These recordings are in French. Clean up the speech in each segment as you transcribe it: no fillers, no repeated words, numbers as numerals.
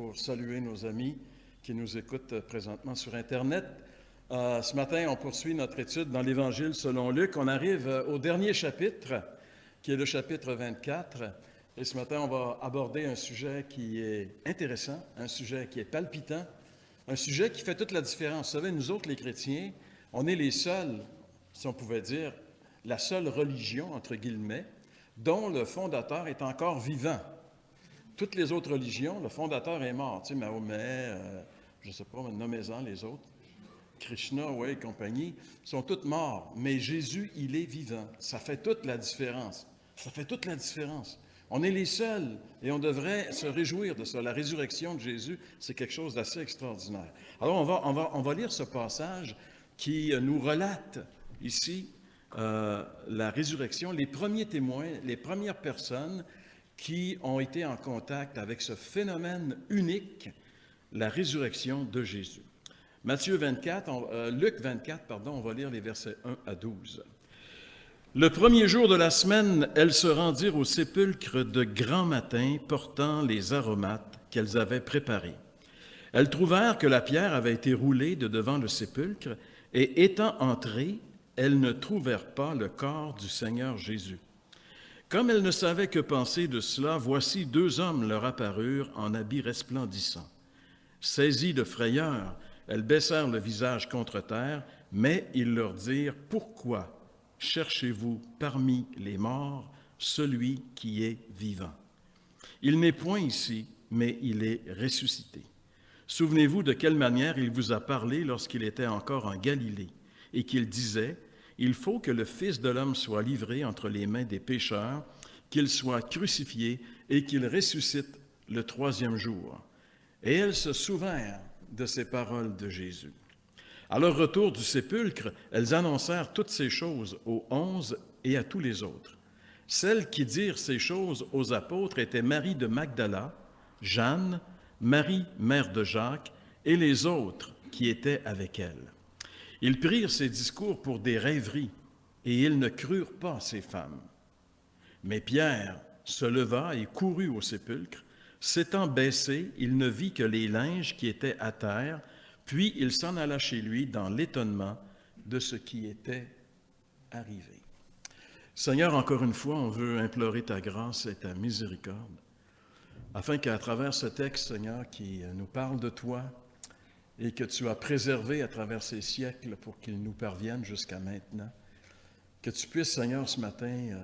pour saluer nos amis qui nous écoutent présentement sur Internet. Ce matin, on poursuit notre étude dans l'Évangile selon Luc. On arrive au dernier chapitre, qui est le chapitre 24. Et ce matin, on va aborder un sujet qui est intéressant, un sujet qui est palpitant, un sujet qui fait toute la différence. Vous savez, nous autres, les chrétiens, on est les seuls, si on pouvait dire, la seule religion, entre guillemets, dont le fondateur est encore vivant. Toutes les autres religions, le fondateur est mort. Tu sais, Mahomet, je ne sais pas, nommez-en les autres. Krishna, oui, et compagnie, sont toutes morts. Mais Jésus, il est vivant. Ça fait toute la différence. Ça fait toute la différence. On est les seuls et on devrait se réjouir de ça. La résurrection de Jésus, c'est quelque chose d'assez extraordinaire. Alors, on va lire ce passage qui nous relate ici la résurrection, les premiers témoins, les premières personnes qui ont été en contact avec ce phénomène unique, la résurrection de Jésus. Luc 24, on va lire les versets 1 à 12. Le premier jour de la semaine, elles se rendirent au sépulcre de grand matin, portant les aromates qu'elles avaient préparés. Elles trouvèrent que la pierre avait été roulée de devant le sépulcre, et étant entrées, elles ne trouvèrent pas le corps du Seigneur Jésus. Comme elles ne savaient que penser de cela, voici deux hommes leur apparurent en habits resplendissants. Saisies de frayeur, elles baissèrent le visage contre terre, mais ils leur dirent, « Pourquoi cherchez-vous parmi les morts celui qui est vivant? Il n'est point ici, mais il est ressuscité. Souvenez-vous de quelle manière il vous a parlé lorsqu'il était encore en Galilée, et qu'il disait, « Il faut que le Fils de l'homme soit livré entre les mains des pécheurs, qu'il soit crucifié et qu'il ressuscite le troisième jour. » Et elles se souvinrent de ces paroles de Jésus. À leur retour du sépulcre, elles annoncèrent toutes ces choses aux 11 et à tous les autres. Celles qui dirent ces choses aux apôtres étaient Marie de Magdala, Jeanne, Marie, mère de Jacques, et les autres qui étaient avec elles. Ils prirent ces discours pour des rêveries, et ils ne crurent pas ces femmes. Mais Pierre se leva et courut au sépulcre. S'étant baissé, il ne vit que les linges qui étaient à terre, puis il s'en alla chez lui dans l'étonnement de ce qui était arrivé. Seigneur, encore une fois, on veut implorer ta grâce et ta miséricorde, afin qu'à travers ce texte, Seigneur, qui nous parle de toi et que tu as préservé à travers ces siècles pour qu'il nous parvienne jusqu'à maintenant, que tu puisses, Seigneur, ce matin,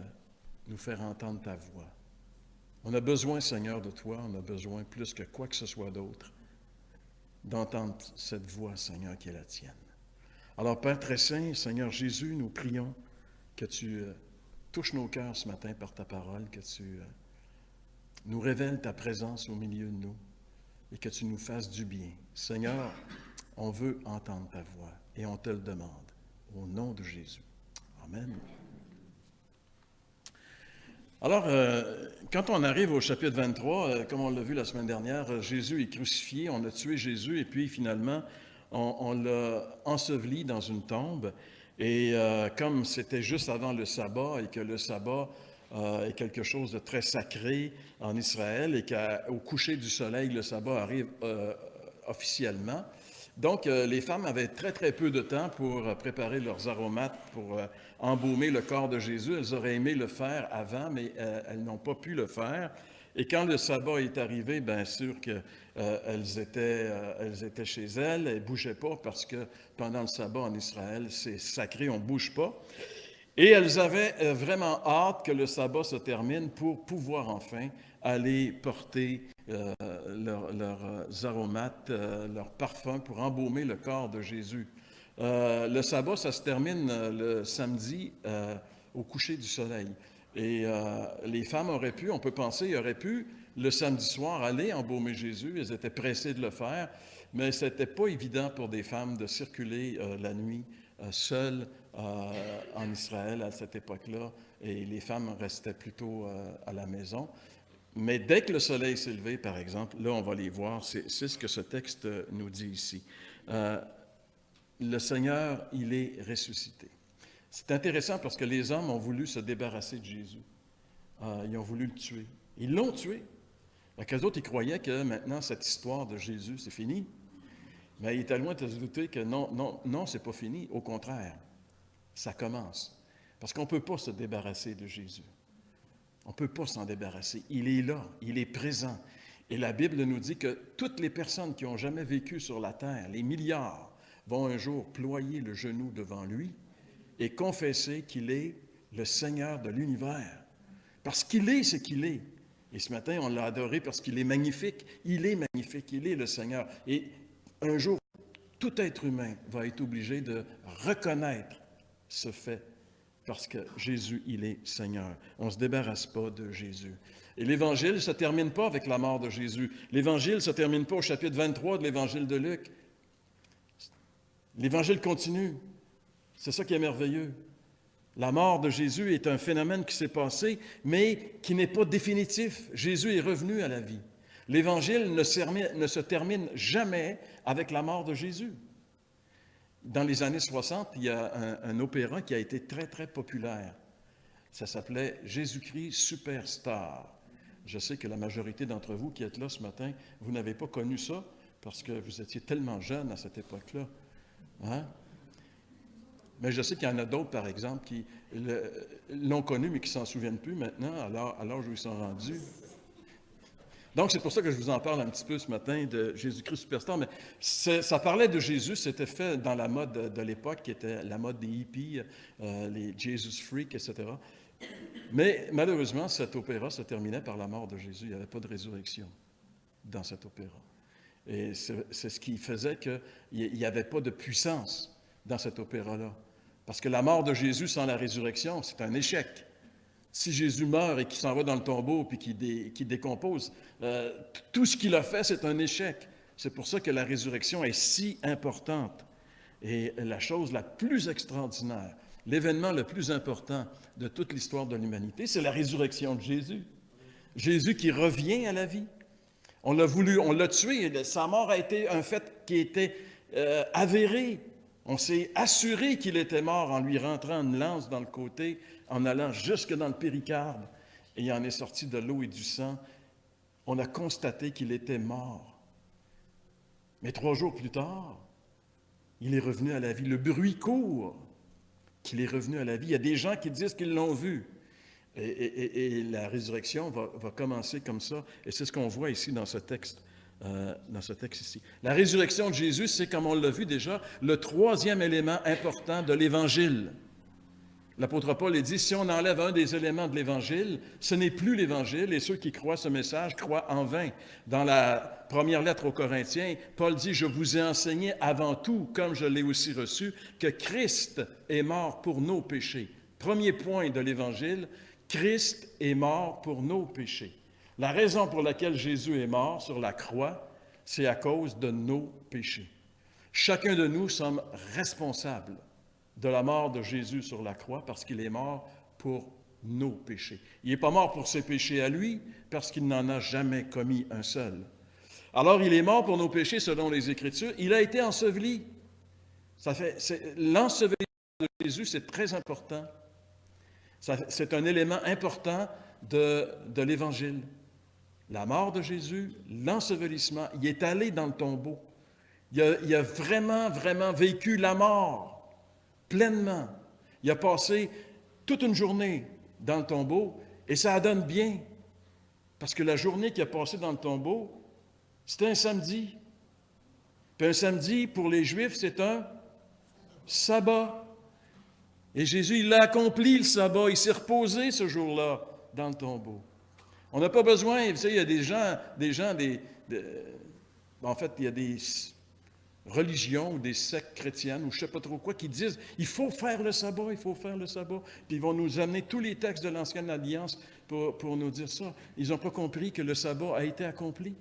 nous faire entendre ta voix. On a besoin, Seigneur, de toi, on a besoin plus que quoi que ce soit d'autre, d'entendre cette voix, Seigneur, qui est la tienne. Alors, Père très saint, Seigneur Jésus, nous prions que tu touches nos cœurs ce matin par ta parole, que tu nous révèles ta présence au milieu de nous et que tu nous fasses du bien. Seigneur, on veut entendre ta voix et on te le demande, au nom de Jésus. Amen. Alors, quand on arrive au chapitre 23, comme on l'a vu la semaine dernière, Jésus est crucifié, on a tué Jésus et puis finalement, on l'a enseveli dans une tombe. Et comme c'était juste avant le sabbat et que le sabbat est quelque chose de très sacré en Israël et qu'au coucher du soleil, le sabbat arrive officiellement, donc, les femmes avaient très, très peu de temps pour préparer leurs aromates, pour embaumer le corps de Jésus. Elles auraient aimé le faire avant, mais elles n'ont pas pu le faire. Et quand le sabbat est arrivé, bien sûr qu'elles étaient chez elles, elles ne bougeaient pas parce que pendant le sabbat en Israël, c'est sacré, on ne bouge pas. Et elles avaient vraiment hâte que le sabbat se termine pour pouvoir enfin aller porter leurs aromates, leurs parfums pour embaumer le corps de Jésus. Le sabbat, ça se termine le samedi au coucher du soleil. Et les femmes auraient pu, on peut penser, auraient pu le samedi soir aller embaumer Jésus. Elles étaient pressées de le faire, mais ce n'était pas évident pour des femmes de circuler la nuit seules en Israël à cette époque-là. Et les femmes restaient plutôt à la maison. Mais dès que le soleil s'est levé, par exemple, là, on va les voir, c'est ce que ce texte nous dit ici. Le Seigneur, il est ressuscité. C'est intéressant parce que les hommes ont voulu se débarrasser de Jésus. Ils ont voulu le tuer. Ils l'ont tué. Les autres, ils croyaient que maintenant, cette histoire de Jésus, c'est fini. Mais il était loin de se douter que non, c'est pas fini. Au contraire, ça commence. Parce qu'on ne peut pas se débarrasser de Jésus. On ne peut pas s'en débarrasser. Il est là, il est présent. Et la Bible nous dit que toutes les personnes qui ont jamais vécu sur la terre, les milliards, vont un jour ployer le genou devant lui et confesser qu'il est le Seigneur de l'univers. Parce qu'il est ce qu'il est. Et ce matin, on l'a adoré parce qu'il est magnifique. Il est magnifique, il est le Seigneur. Et un jour, tout être humain va être obligé de reconnaître ce fait parce que Jésus, il est Seigneur. On ne se débarrasse pas de Jésus. Et l'Évangile ne se termine pas avec la mort de Jésus. L'Évangile ne se termine pas au chapitre 23 de l'Évangile de Luc. L'Évangile continue. C'est ça qui est merveilleux. La mort de Jésus est un phénomène qui s'est passé, mais qui n'est pas définitif. Jésus est revenu à la vie. L'Évangile ne se termine jamais avec la mort de Jésus. Dans les années 60, il y a un opéra qui a été très, très populaire. Ça s'appelait « Jésus-Christ Superstar ». Je sais que la majorité d'entre vous qui êtes là ce matin, vous n'avez pas connu ça parce que vous étiez tellement jeunes à cette époque-là. Hein? Mais je sais qu'il y en a d'autres, par exemple, qui l'ont connu, mais qui ne s'en souviennent plus maintenant, à l'âge où ils sont rendus. Donc, c'est pour ça que je vous en parle un petit peu ce matin de Jésus-Christ Superstar. Mais ça parlait de Jésus, c'était fait dans la mode de l'époque, qui était la mode des hippies, les Jesus Freaks, etc. Mais malheureusement, cet opéra se terminait par la mort de Jésus. Il n'y avait pas de résurrection dans cet opéra. Et c'est ce qui faisait qu'il n'y avait pas de puissance dans cet opéra-là. Parce que la mort de Jésus sans la résurrection, c'est un échec. Si Jésus meurt et qu'il s'en va dans le tombeau puis qu'il décompose, tout ce qu'il a fait, c'est un échec. C'est pour ça que la résurrection est si importante. Et la chose la plus extraordinaire, l'événement le plus important de toute l'histoire de l'humanité, c'est la résurrection de Jésus. Jésus qui revient à la vie. On l'a voulu, on l'a tué. Sa mort a été un fait qui était avéré. On s'est assuré qu'il était mort en lui rentrant une lance dans le côté, en allant jusque dans le péricarde, et il en est sorti de l'eau et du sang. On a constaté qu'il était mort. Mais 3 jours plus tard, il est revenu à la vie. Le bruit court qu'il est revenu à la vie. Il y a des gens qui disent qu'ils l'ont vu. Et la résurrection va commencer comme ça. Et c'est ce qu'on voit ici dans ce texte. Ici. La résurrection de Jésus, c'est, comme on l'a vu déjà, le 3e élément important de l'Évangile. L'apôtre Paul dit, si on enlève un des éléments de l'Évangile, ce n'est plus l'Évangile, et ceux qui croient ce message croient en vain. Dans la première lettre aux Corinthiens, Paul dit, je vous ai enseigné avant tout, comme je l'ai aussi reçu, que Christ est mort pour nos péchés. Premier point de l'Évangile, Christ est mort pour nos péchés. La raison pour laquelle Jésus est mort sur la croix, c'est à cause de nos péchés. Chacun de nous sommes responsables de la mort de Jésus sur la croix parce qu'il est mort pour nos péchés. Il n'est pas mort pour ses péchés à lui parce qu'il n'en a jamais commis un seul. Alors, il est mort pour nos péchés selon les Écritures. Il a été enseveli. L'ensevelissement de Jésus, c'est très important. C'est un élément important de l'Évangile. La mort de Jésus, l'ensevelissement, il est allé dans le tombeau. Il a vraiment, vraiment vécu la mort, pleinement. Il a passé toute une journée dans le tombeau, et ça donne bien, parce que la journée qu'il a passée dans le tombeau, c'était un samedi. Puis un samedi, pour les Juifs, c'est un sabbat. Et Jésus, il a accompli le sabbat, il s'est reposé ce jour-là dans le tombeau. On n'a pas besoin, vous savez, il y a en fait, il y a des religions ou des sectes chrétiennes ou je ne sais pas trop quoi qui disent « il faut faire le sabbat, il faut faire le sabbat ». Puis ils vont nous amener tous les textes de l'Ancienne Alliance pour nous dire ça. Ils n'ont pas compris que le sabbat a été accompli.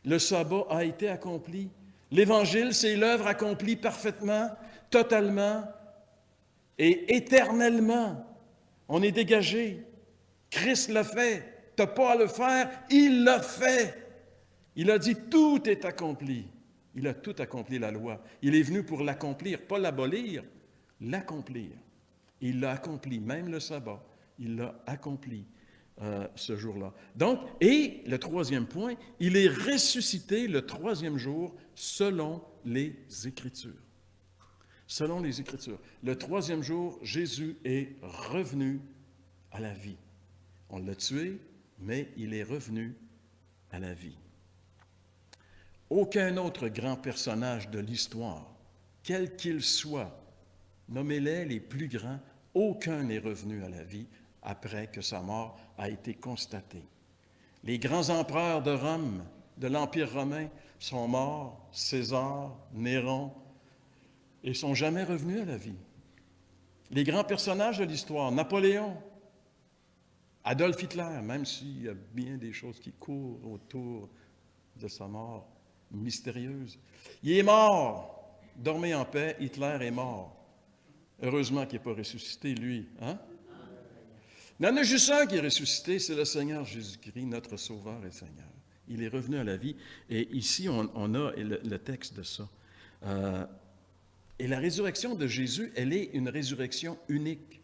Le sabbat a été accompli. L'Évangile, c'est l'œuvre accomplie parfaitement, totalement et éternellement. On est dégagé. Christ l'a fait. Tu n'as pas à le faire, il l'a fait. Il a dit, tout est accompli. Il a tout accompli, la loi. Il est venu pour l'accomplir, pas l'abolir, l'accomplir. Il l'a accompli, même le sabbat. Il l'a accompli. ce jour-là. Donc, et le troisième point, il est ressuscité le troisième jour selon les Écritures. Selon les Écritures. Le troisième jour, Jésus est revenu à la vie. On l'a tué, mais il est revenu à la vie. Aucun autre grand personnage de l'histoire, quel qu'il soit, nommez-les les plus grands, aucun n'est revenu à la vie après que sa mort a été constatée. Les grands empereurs de Rome, de l'Empire romain, sont morts, César, Néron, et ne sont jamais revenus à la vie. Les grands personnages de l'histoire, Napoléon, Adolf Hitler, même s'il y a bien des choses qui courent autour de sa mort mystérieuse. Il est mort. Dormez en paix, Hitler est mort. Heureusement qu'il n'est pas ressuscité, lui. Hein? Il y en a juste un qui est ressuscité, c'est le Seigneur Jésus-Christ, notre Sauveur et Seigneur. Il est revenu à la vie. Et ici, on a le texte de ça. Et la résurrection de Jésus, elle est une résurrection unique.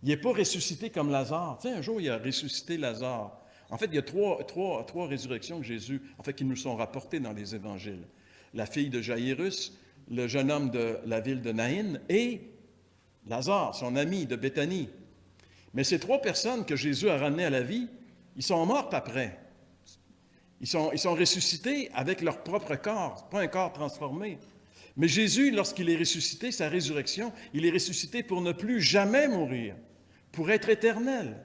Il n'est pas ressuscité comme Lazare. Tu sais, un jour, il a ressuscité Lazare. En fait, il y a trois résurrections que Jésus, en fait, qui nous sont rapportées dans les évangiles. La fille de Jaïrus, le jeune homme de la ville de Naïn et Lazare, son ami de Béthanie. Mais ces trois personnes que Jésus a ramenées à la vie, ils sont mortes après. Ils sont ressuscités avec leur propre corps, pas un corps transformé. Mais Jésus, lorsqu'il est ressuscité, sa résurrection, il est ressuscité pour ne plus jamais mourir, pour être éternel.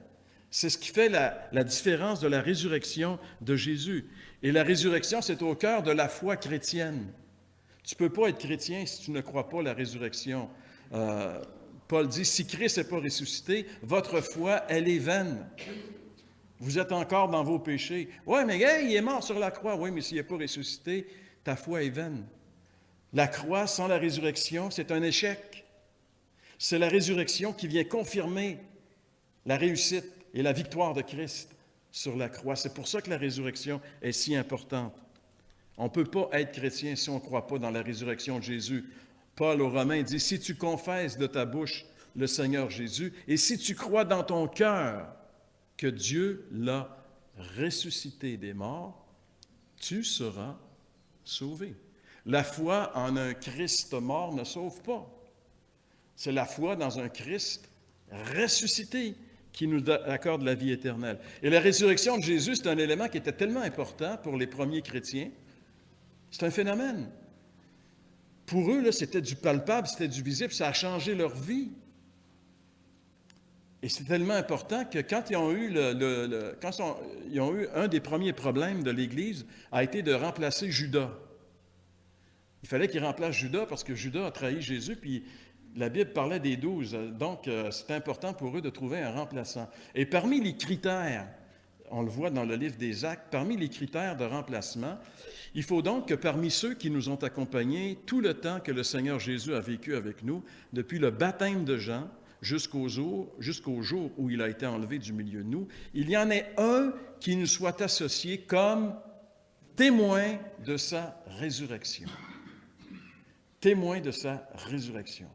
C'est ce qui fait la différence de la résurrection de Jésus. Et la résurrection, c'est au cœur de la foi chrétienne. Tu ne peux pas être chrétien si tu ne crois pas à la résurrection. Paul dit, si Christ n'est pas ressuscité, votre foi, elle est vaine. Vous êtes encore dans vos péchés. Oui, mais hey, il est mort sur la croix. Oui, mais s'il n'est pas ressuscité, ta foi est vaine. La croix sans la résurrection, c'est un échec. C'est la résurrection qui vient confirmer la réussite et la victoire de Christ sur la croix. C'est pour ça que la résurrection est si importante. On ne peut pas être chrétien si on ne croit pas dans la résurrection de Jésus. Paul aux Romains dit, si tu confesses de ta bouche le Seigneur Jésus et si tu crois dans ton cœur que Dieu l'a ressuscité des morts, tu seras sauvé. La foi en un Christ mort ne sauve pas. C'est la foi dans un Christ ressuscité qui nous accorde la vie éternelle. Et la résurrection de Jésus, c'est un élément qui était tellement important pour les premiers chrétiens. C'est un phénomène. Pour eux, là, c'était du palpable, c'était du visible, ça a changé leur vie. Et c'est tellement important que quand ils ont eu, un des premiers problèmes de l'Église a été de remplacer Judas. Il fallait qu'ils remplacent Judas parce que Judas a trahi Jésus, puis la Bible parlait des 12. Donc, c'est important pour eux de trouver un remplaçant. Et parmi les critères, on le voit dans le livre des Actes, parmi les critères de remplacement, il faut donc que parmi ceux qui nous ont accompagnés tout le temps que le Seigneur Jésus a vécu avec nous, depuis le baptême de Jean jusqu'au jour où il a été enlevé du milieu de nous, il y en ait un qui nous soit associé comme témoin de sa résurrection. Témoin de sa résurrection.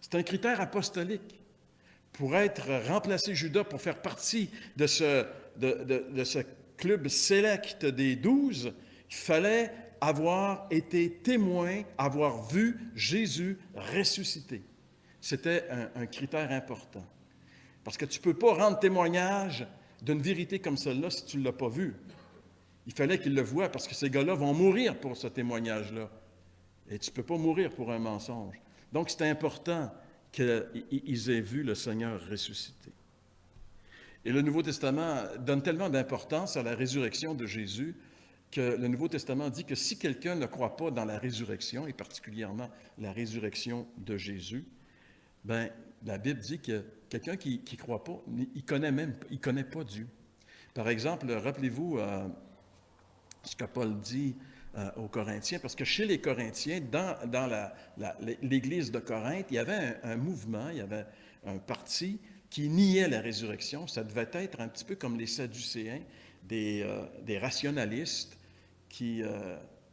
C'est un critère apostolique. Pour être remplacé Judas, pour faire partie de ce club sélect des 12, il fallait avoir été témoin, avoir vu Jésus ressuscité. C'était un critère important. Parce que tu ne peux pas rendre témoignage d'une vérité comme celle-là si tu ne l'as pas vue. Il fallait qu'ils le voient parce que ces gars-là vont mourir pour ce témoignage-là. Et tu ne peux pas mourir pour un mensonge. Donc, c'est important qu'ils aient vu le Seigneur ressuscité. Et le Nouveau Testament donne tellement d'importance à la résurrection de Jésus que le Nouveau Testament dit que si quelqu'un ne croit pas dans la résurrection, et particulièrement la résurrection de Jésus, bien, la Bible dit que quelqu'un qui ne croit pas, il connaît pas Dieu. Par exemple, rappelez-vous ce que Paul dit aux Corinthiens, parce que chez les Corinthiens, dans l'Église de Corinthe, il y avait un mouvement, il y avait un parti qui niait la résurrection. Ça devait être un petit peu comme les Sadducéens, des rationalistes qui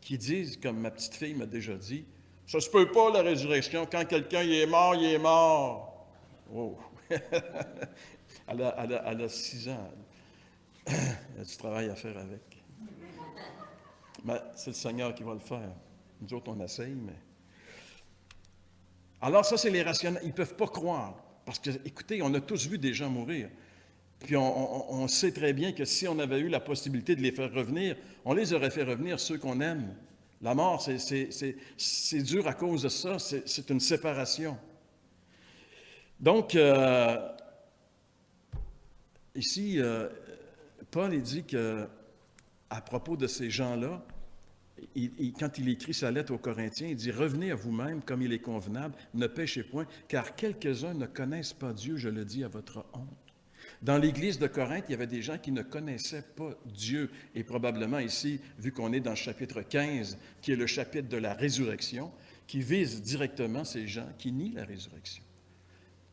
disent, comme ma petite fille m'a déjà dit, « Ça se peut pas la résurrection, quand quelqu'un il est mort, il est mort. » Oh! Elle a 6 ans. Il y a du travail à faire avec. Mais c'est le Seigneur qui va le faire. Nous autres, on essaye, mais... Alors ça, c'est les rationnels. Ils ne peuvent pas croire. Parce que, écoutez, on a tous vu des gens mourir. Puis on sait très bien que si on avait eu la possibilité de les faire revenir, on les aurait fait revenir, ceux qu'on aime. La mort, c'est dur à cause de ça. C'est une séparation. Donc, ici, Paul, il dit que à propos de ces gens-là, quand il écrit sa lettre aux Corinthiens, il dit « Revenez à vous-même comme il est convenable, ne péchez point, car quelques-uns ne connaissent pas Dieu, je le dis à votre honte. » Dans l'Église de Corinthe, il y avait des gens qui ne connaissaient pas Dieu. Et probablement ici, vu qu'on est dans le chapitre 15, qui est le chapitre de la résurrection, qui vise directement ces gens qui nient la résurrection.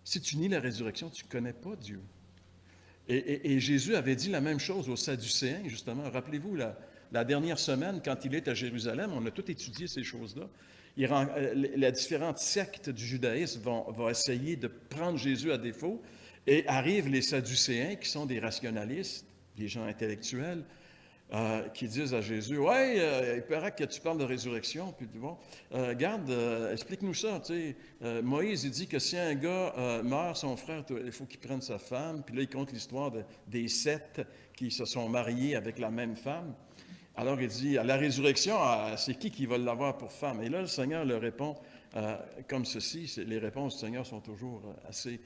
Si tu nies la résurrection, tu ne connais pas Dieu. Et Jésus avait dit la même chose aux Sadducéens, justement. Rappelez-vous, la dernière semaine, quand il est à Jérusalem, on a tout étudié ces choses-là. Les différentes sectes du judaïsme vont essayer de prendre Jésus à défaut, et arrivent les Sadducéens, qui sont des rationalistes, des gens intellectuels, qui disent à Jésus, « Ouais, il paraît que tu parles de résurrection. » Puis bon, garde, explique-nous ça. Tu sais, Moïse, il dit que si un gars meurt, son frère, il faut qu'il prenne sa femme. Puis là, il compte l'histoire des 7 qui se sont mariés avec la même femme. Alors, il dit, à la résurrection, c'est qui va l'avoir pour femme? Et là, le Seigneur leur répond comme ceci. Les réponses du Seigneur sont toujours assez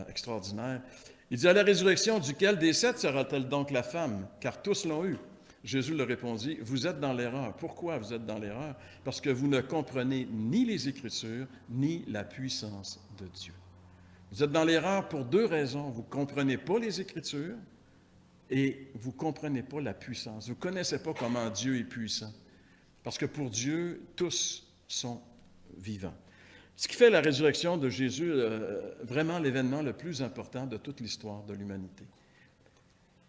extraordinaires. Il dit, à la résurrection, duquel des 7 sera-t-elle donc la femme? Car tous l'ont eu. Jésus leur répondit, vous êtes dans l'erreur. Pourquoi vous êtes dans l'erreur? Parce que vous ne comprenez ni les Écritures, ni la puissance de Dieu. Vous êtes dans l'erreur pour 2 raisons. Vous ne comprenez pas les Écritures et vous ne comprenez pas la puissance. Vous ne connaissez pas comment Dieu est puissant. Parce que pour Dieu, tous sont vivants. Ce qui fait la résurrection de Jésus vraiment l'événement le plus important de toute l'histoire de l'humanité.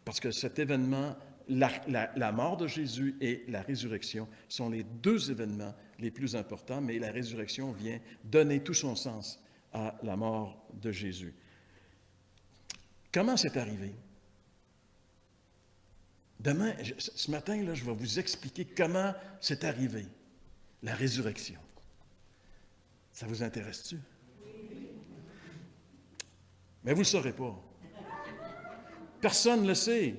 Parce que cet événement, la mort de Jésus et la résurrection sont les 2 événements les plus importants, mais la résurrection vient donner tout son sens à la mort de Jésus. Comment c'est arrivé? Demain, ce matin, là, je vais vous expliquer comment c'est arrivé, la résurrection. Ça vous intéresse-tu? Mais vous ne le saurez pas. Personne ne le sait.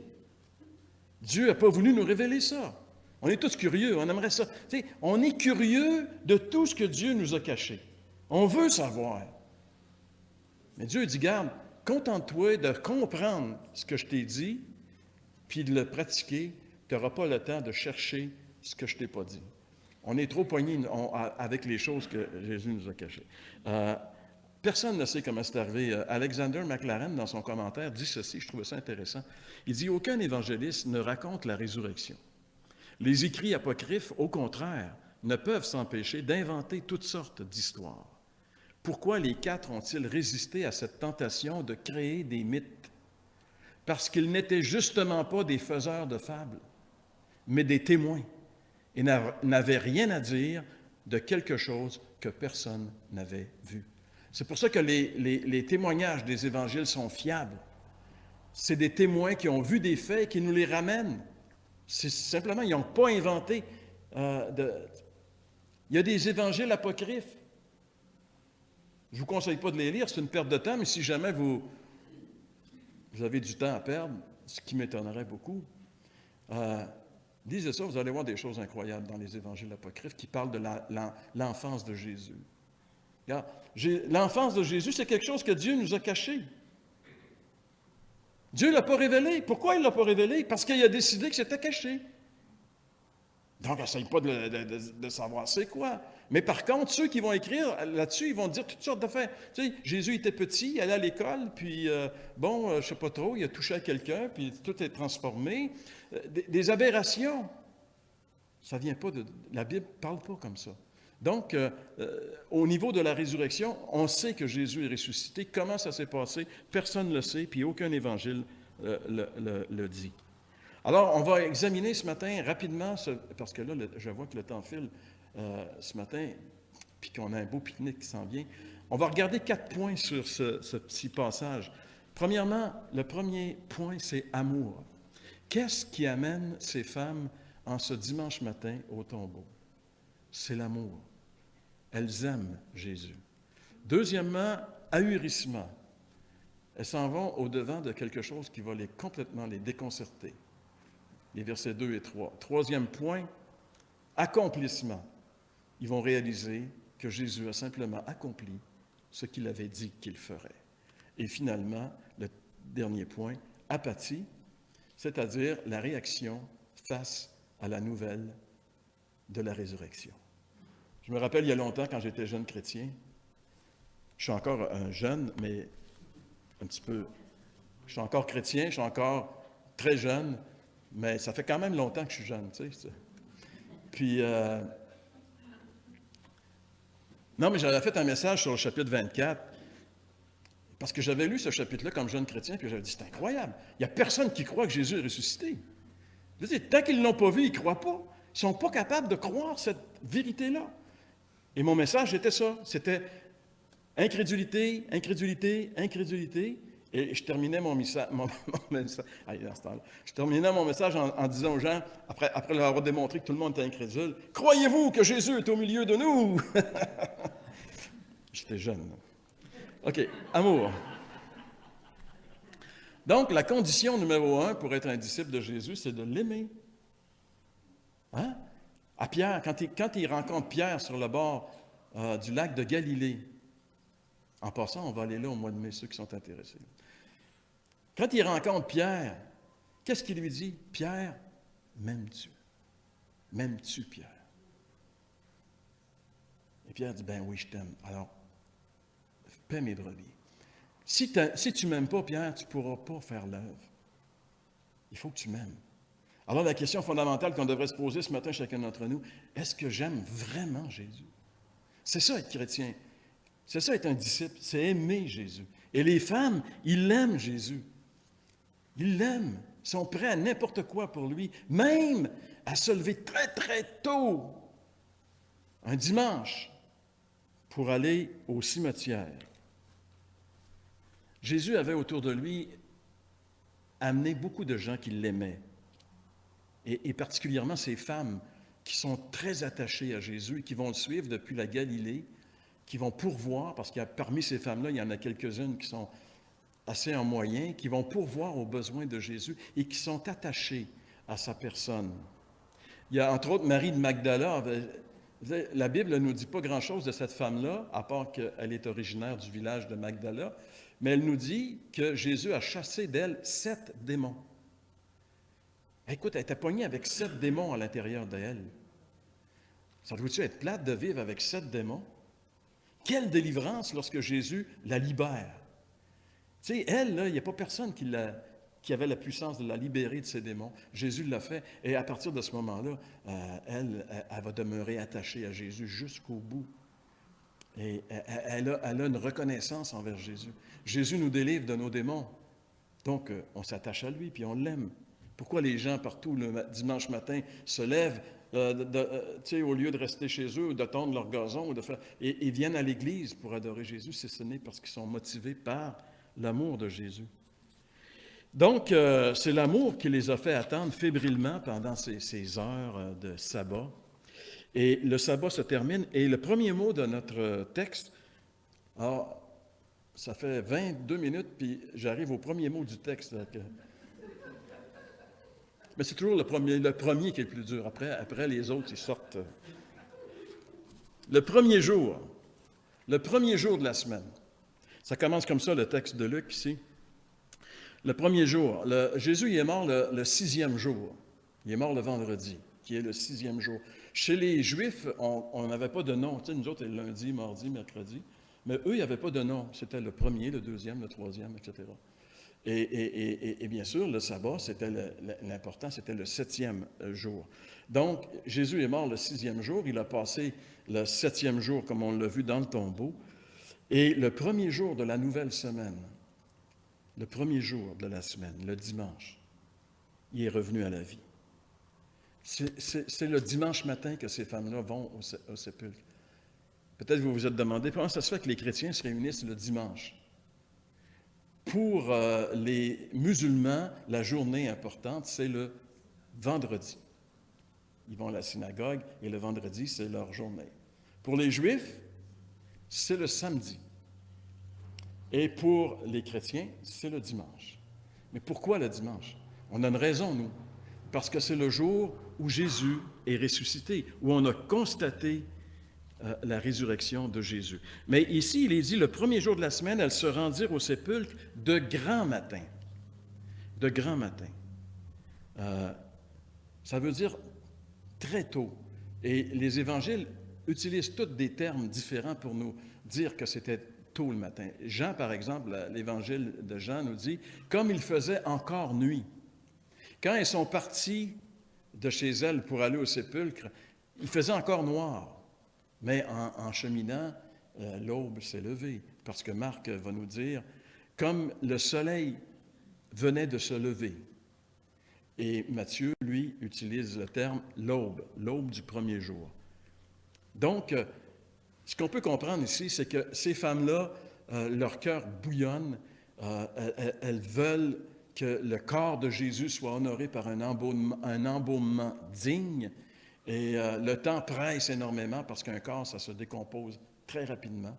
Dieu n'a pas voulu nous révéler ça. On est tous curieux, on aimerait ça. Tu sais, on est curieux de tout ce que Dieu nous a caché. On veut savoir. Mais Dieu dit, garde, contente-toi de comprendre ce que je t'ai dit, puis de le pratiquer. Tu n'auras pas le temps de chercher ce que je ne t'ai pas dit. On est trop poignés avec les choses que Jésus nous a cachées. Personne ne sait comment c'est arrivé. Alexander McLaren, dans son commentaire, dit ceci, je trouvais ça intéressant. Il dit « Aucun évangéliste ne raconte la résurrection. Les écrits apocryphes, au contraire, ne peuvent s'empêcher d'inventer toutes sortes d'histoires. Pourquoi les 4 ont-ils résisté à cette tentation de créer des mythes? Parce qu'ils n'étaient justement pas des faiseurs de fables, mais des témoins, et n'avaient rien à dire de quelque chose que personne n'avait vu. » C'est pour ça que les témoignages des évangiles sont fiables. C'est des témoins qui ont vu des faits et qui nous les ramènent. C'est simplement, ils n'ont pas inventé. Il y a des évangiles apocryphes. Je ne vous conseille pas de les lire, c'est une perte de temps, mais si jamais vous avez du temps à perdre, ce qui m'étonnerait beaucoup, lisez ça, vous allez voir des choses incroyables dans les évangiles apocryphes qui parlent de l'enfance de Jésus. Regarde, l'enfance de Jésus, c'est quelque chose que Dieu nous a caché. Dieu ne l'a pas révélé. Pourquoi il ne l'a pas révélé? Parce qu'il a décidé que c'était caché. Donc, n'essaye pas de savoir c'est quoi. Mais par contre, ceux qui vont écrire là-dessus, ils vont dire toutes sortes d'affaires. Tu sais, Jésus était petit, il allait à l'école, puis je ne sais pas trop, il a touché à quelqu'un, puis tout est transformé. Des aberrations. Ça vient pas de... La Bible ne parle pas comme ça. Donc, au niveau de la résurrection, on sait que Jésus est ressuscité. Comment ça s'est passé? Personne ne le sait, puis aucun évangile le dit. Alors, on va examiner ce matin rapidement, parce que là, je vois que le temps file ce matin, puis qu'on a un beau pique-nique qui s'en vient. On va regarder 4 points sur ce petit passage. Premièrement, le premier point, c'est amour. Qu'est-ce qui amène ces femmes en ce dimanche matin au tombeau? C'est l'amour. Elles aiment Jésus. Deuxièmement, ahurissement. Elles s'en vont au-devant de quelque chose qui va complètement les déconcerter. Les versets 2 et 3. Troisième point, accomplissement. Ils vont réaliser que Jésus a simplement accompli ce qu'il avait dit qu'il ferait. Et finalement, le dernier point, apathie, c'est-à-dire la réaction face à la nouvelle de la résurrection. Je me rappelle il y a longtemps, quand j'étais jeune chrétien, je suis encore un jeune, mais un petit peu, je suis encore chrétien, je suis encore très jeune, mais ça fait quand même longtemps que je suis jeune, tu sais. Puis, non, mais j'avais fait un message sur le chapitre 24, parce que j'avais lu ce chapitre-là comme jeune chrétien, puis j'avais dit, c'est incroyable, il n'y a personne qui croit que Jésus est ressuscité. Je veux dire, tant qu'ils ne l'ont pas vu, ils ne croient pas. Ils ne sont pas capables de croire cette vérité-là. Et mon message était ça, c'était incrédulité, incrédulité, incrédulité. Et je terminais mon message, je terminais mon message en disant aux gens, après leur avoir démontré que tout le monde était incrédule, « Croyez-vous que Jésus est au milieu de nous? » J'étais jeune. OK, amour. Donc, la condition numéro 1 pour être un disciple de Jésus, c'est de l'aimer. Hein? À Pierre, quand il rencontre Pierre sur le bord du lac de Galilée, en passant, on va aller là au mois de mai, ceux qui sont intéressés. Quand il rencontre Pierre, qu'est-ce qu'il lui dit? « Pierre, m'aimes-tu? M'aimes-tu, Pierre? » Et Pierre dit, « Ben oui, je t'aime. Alors, paie mes brebis. » Si tu ne m'aimes pas, Pierre, tu ne pourras pas faire l'œuvre. Il faut que tu m'aimes. Alors, la question fondamentale qu'on devrait se poser ce matin, chacun d'entre nous, est-ce que j'aime vraiment Jésus? C'est ça être chrétien. C'est ça être un disciple, c'est aimer Jésus. Et les femmes, ils l'aiment Jésus. Ils l'aiment. Ils sont prêts à n'importe quoi pour lui, même à se lever très, très tôt, un dimanche, pour aller au cimetière. Jésus avait autour de lui amené beaucoup de gens qui l'aimaient, et particulièrement ces femmes qui sont très attachées à Jésus et qui vont le suivre depuis la Galilée, qui vont pourvoir, parce qu'il y a parmi ces femmes-là, il y en a quelques-unes qui sont assez en moyen, qui vont pourvoir aux besoins de Jésus et qui sont attachées à sa personne. Il y a entre autres Marie de Magdala. La Bible ne nous dit pas grand-chose de cette femme-là, à part qu'elle est originaire du village de Magdala, mais elle nous dit que Jésus a chassé d'elle 7 démons. Écoute, elle était poignée avec 7 démons à l'intérieur d'elle. Ça doit-tu être plate de vivre avec 7 démons? Quelle délivrance lorsque Jésus la libère. Tu sais, elle, là, il n'y a pas personne qui avait la puissance de la libérer de ses démons. Jésus l'a fait, et à partir de ce moment-là, elle va demeurer attachée à Jésus jusqu'au bout. Et elle a une reconnaissance envers Jésus. Jésus nous délivre de nos démons. Donc, on s'attache à lui, puis on l'aime. Pourquoi les gens partout, le dimanche matin, se lèvent, au lieu de rester chez eux, ou de tondre leur gazon, ou de faire, et viennent à l'Église pour adorer Jésus? Ce n'est parce qu'ils sont motivés par l'amour de Jésus. Donc, c'est l'amour qui les a fait attendre fébrilement pendant ces heures de sabbat. Et le sabbat se termine, et le premier mot de notre texte, alors, ça fait 22 minutes, puis j'arrive au premier mot du texte. Mais c'est toujours le premier qui est le plus dur. Après les autres, ils sortent. Le premier jour de la semaine. Ça commence comme ça, le texte de Luc, ici. Le premier jour. Jésus il est mort le 6e jour. Il est mort le vendredi, qui est le 6e jour. Chez les Juifs, on n'avait pas de nom. Tu sais, nous autres, lundi, mardi, mercredi. Mais eux, il n'y avait pas de nom. C'était le premier, le deuxième, le troisième, etc. Et bien sûr, le sabbat, l'important, c'était le 7e jour. Donc, Jésus est mort le 6e jour. Il a passé le 7e jour, comme on l'a vu dans le tombeau. Et le premier jour de la nouvelle semaine, le premier jour de la semaine, le dimanche, il est revenu à la vie. C'est le dimanche matin que ces femmes-là vont au sépulcre. Peut-être que vous vous êtes demandé comment ça se fait que les chrétiens se réunissent le dimanche. pour les musulmans, la journée importante, c'est le vendredi. Ils vont à la synagogue et le vendredi, c'est leur journée. Pour les Juifs, c'est le samedi. Et pour les chrétiens, c'est le dimanche. Mais pourquoi le dimanche? On a une raison, nous. Parce que c'est le jour où Jésus est ressuscité, où on a constaté la résurrection de Jésus. Mais ici, il est dit, le premier jour de la semaine, elles se rendirent au sépulcre de grand matin. De grand matin. Ça veut dire très tôt. Et les évangiles utilisent tous des termes différents pour nous dire que c'était tôt le matin. Jean, par exemple, l'évangile de Jean nous dit, comme il faisait encore nuit. Quand elles sont parties de chez elles pour aller au sépulcre, il faisait encore noir. Mais en cheminant, l'aube s'est levée. Parce que Marc va nous dire, comme le soleil venait de se lever. Et Matthieu, lui, utilise le terme l'aube du premier jour. Donc, ce qu'on peut comprendre ici, c'est que ces femmes-là, leur cœur bouillonne, elles veulent que le corps de Jésus soit honoré par un embaumement digne. Et le temps presse énormément parce qu'un corps, ça se décompose très rapidement.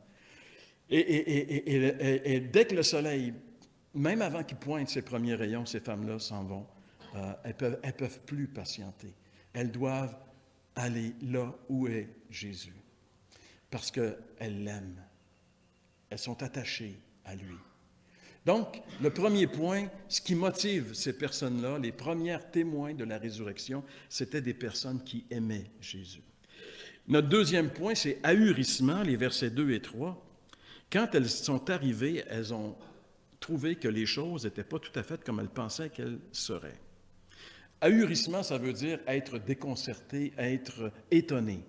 Et dès que le soleil, même avant qu'il pointe ses premiers rayons, ces femmes-là s'en vont. Elles peuvent plus patienter. Elles doivent aller là où est Jésus. Parce qu'elles l'aiment. Elles sont attachées à lui. Donc, le premier point, ce qui motive ces personnes-là, les premières témoins de la résurrection, c'était des personnes qui aimaient Jésus. Notre deuxième point, c'est ahurissement, les versets 2 et 3. Quand elles sont arrivées, elles ont trouvé que les choses n'étaient pas tout à fait comme elles pensaient qu'elles seraient. Ahurissement, ça veut dire être déconcerté, être étonné.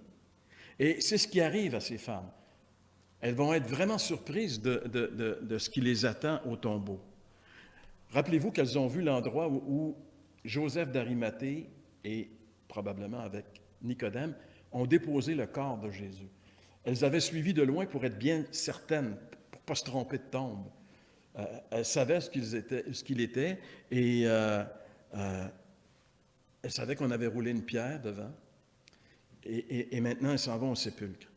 Et c'est ce qui arrive à ces femmes. Elles vont être vraiment surprises de ce qui les attend au tombeau. Rappelez-vous qu'elles ont vu l'endroit où Joseph d'Arimathée et probablement avec Nicodème ont déposé le corps de Jésus. Elles avaient suivi de loin pour être bien certaines, pour ne pas se tromper de tombe. Elles savaient ce qu'il était et elles savaient qu'on avait roulé une pierre devant. Et maintenant, elles s'en vont au sépulcre.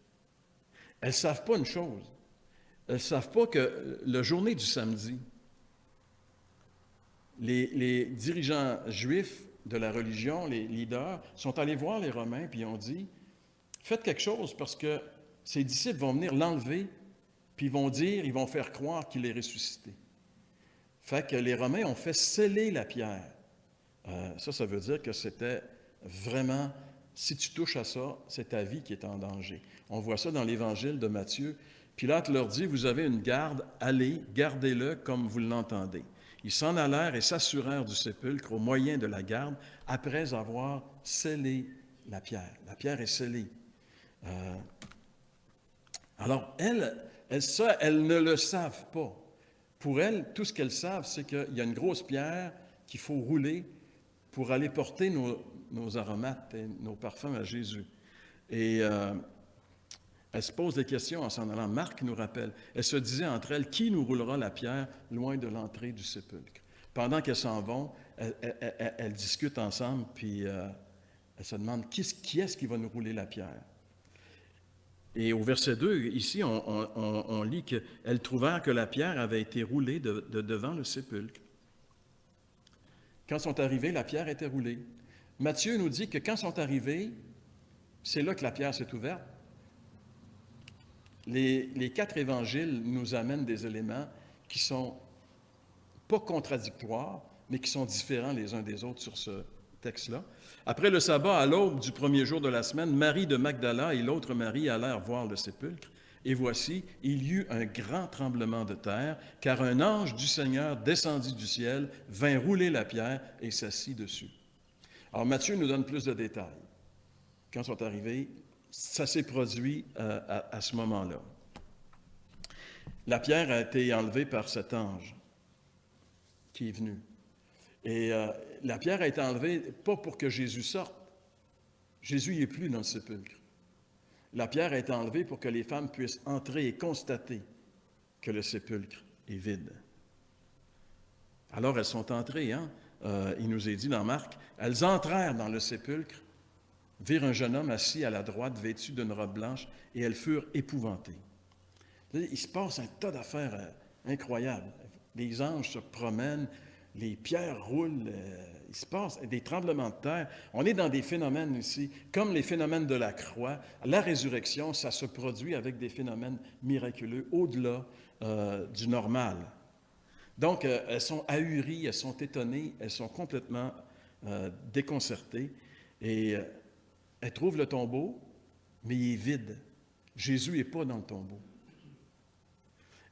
Elles ne savent pas une chose. Elles ne savent pas que la journée du samedi, les dirigeants juifs de la religion, les leaders, sont allés voir les Romains puis ils ont dit, faites quelque chose parce que ces disciples vont venir l'enlever puis ils vont faire croire qu'il est ressuscité. Fait que les Romains ont fait sceller la pierre. Ça veut dire que c'était vraiment, si tu touches à ça, c'est ta vie qui est en danger. On voit ça dans l'Évangile de Matthieu. Pilate leur dit, vous avez une garde, allez, gardez-le comme vous l'entendez. Ils s'en allèrent et s'assurèrent du sépulcre au moyen de la garde, après avoir scellé la pierre. La pierre est scellée. Alors, elles ne le savent pas. Pour elles, tout ce qu'elles savent, c'est qu'il y a une grosse pierre qu'il faut rouler pour aller porter nos aromates et nos parfums à Jésus. Et elles se posent des questions en s'en allant. Marc nous rappelle, elles se disaient entre elles, qui nous roulera la pierre loin de l'entrée du sépulcre? Pendant qu'elles s'en vont, elles discutent ensemble, puis elles se demandent, qui est-ce qui va nous rouler la pierre? Et au verset 2, ici, on lit qu'elles trouvèrent que la pierre avait été roulée de devant le sépulcre. Quand sont arrivées, la pierre était roulée. Matthieu nous dit que quand sont arrivées, c'est là que la pierre s'est ouverte. Les 4 évangiles nous amènent des éléments qui sont pas contradictoires, mais qui sont différents les uns des autres sur ce texte-là. Après le sabbat, à l'aube du premier jour de la semaine, Marie de Magdala et l'autre Marie allèrent voir le sépulcre. Et voici, il y eut un grand tremblement de terre, car un ange du Seigneur descendit du ciel, vint rouler la pierre et s'assit dessus. Alors Matthieu nous donne plus de détails. Quand sont arrivés, ça s'est produit à ce moment-là. La pierre a été enlevée par cet ange qui est venu. Et la pierre a été enlevée pas pour que Jésus sorte. Jésus n'est plus dans le sépulcre. La pierre a été enlevée pour que les femmes puissent entrer et constater que le sépulcre est vide. Alors elles sont entrées, hein? Il nous est dit dans Marc, elles entrèrent dans le sépulcre, virent un jeune homme assis à la droite, vêtu d'une robe blanche, et elles furent épouvantées. Il se passe un tas d'affaires incroyables. Les anges se promènent, les pierres roulent, il se passe des tremblements de terre. On est dans des phénomènes ici, comme les phénomènes de la croix. La résurrection, ça se produit avec des phénomènes miraculeux au-delà du normal. Donc, elles sont ahuries, elles sont étonnées, elles sont complètement déconcertées. Et elles trouvent le tombeau, mais il est vide. Jésus n'est pas dans le tombeau.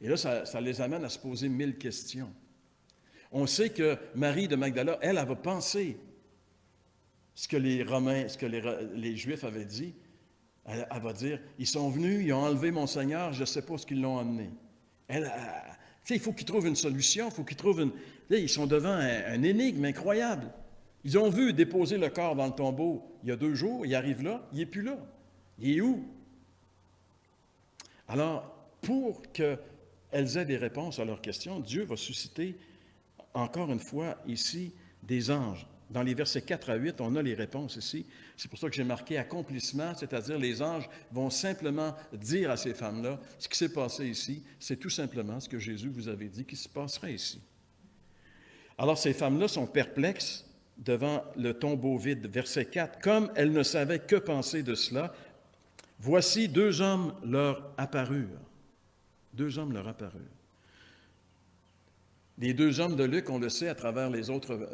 Et là, ça les amène à se poser 1000 questions. On sait que Marie de Magdala, elle va penser ce que les Romains, ce que les Juifs avaient dit. Elle va dire, ils sont venus, ils ont enlevé mon Seigneur, je ne sais pas ce qu'ils l'ont emmené. Il faut qu'ils trouvent une solution, il faut qu'ils trouvent une... Ils sont devant un énigme incroyable. Ils ont vu déposer le corps dans le tombeau il y a 2 jours, il arrive là, il n'est plus là. Il est où? Alors, pour qu'elles aient des réponses à leurs questions, Dieu va susciter, encore une fois, ici, des anges. Dans les versets 4 à 8, on a les réponses ici. C'est pour ça que j'ai marqué accomplissement, c'est-à-dire les anges vont simplement dire à ces femmes-là, ce qui s'est passé ici, c'est tout simplement ce que Jésus vous avait dit qui se passerait ici. Alors ces femmes-là sont perplexes devant le tombeau vide. Verset 4, comme elles ne savaient que penser de cela, voici 2 hommes leur apparurent. 2 hommes leur apparurent. Les 2 hommes de Luc, on le sait à travers les autres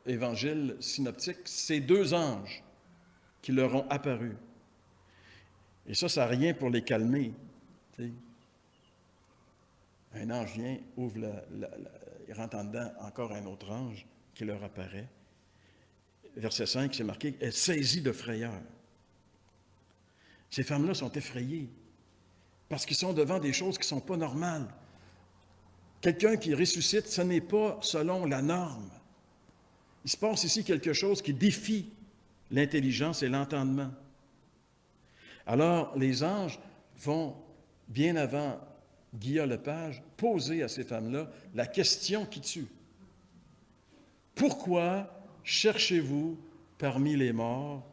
évangiles synoptiques, c'est 2 anges qui leur ont apparu. Et ça n'a rien pour les calmer. T'sais. Un ange vient, ouvre il rentre en dedans encore un autre ange qui leur apparaît. Verset 5, c'est marqué, « Elle saisit de frayeur ». Ces femmes-là sont effrayées parce qu'ils sont devant des choses qui ne sont pas normales. Quelqu'un qui ressuscite, ce n'est pas selon la norme. Il se passe ici quelque chose qui défie l'intelligence et l'entendement. Alors, les anges vont, bien avant Guillaume Lepage, poser à ces femmes-là la question qui tue. Pourquoi cherchez-vous parmi les morts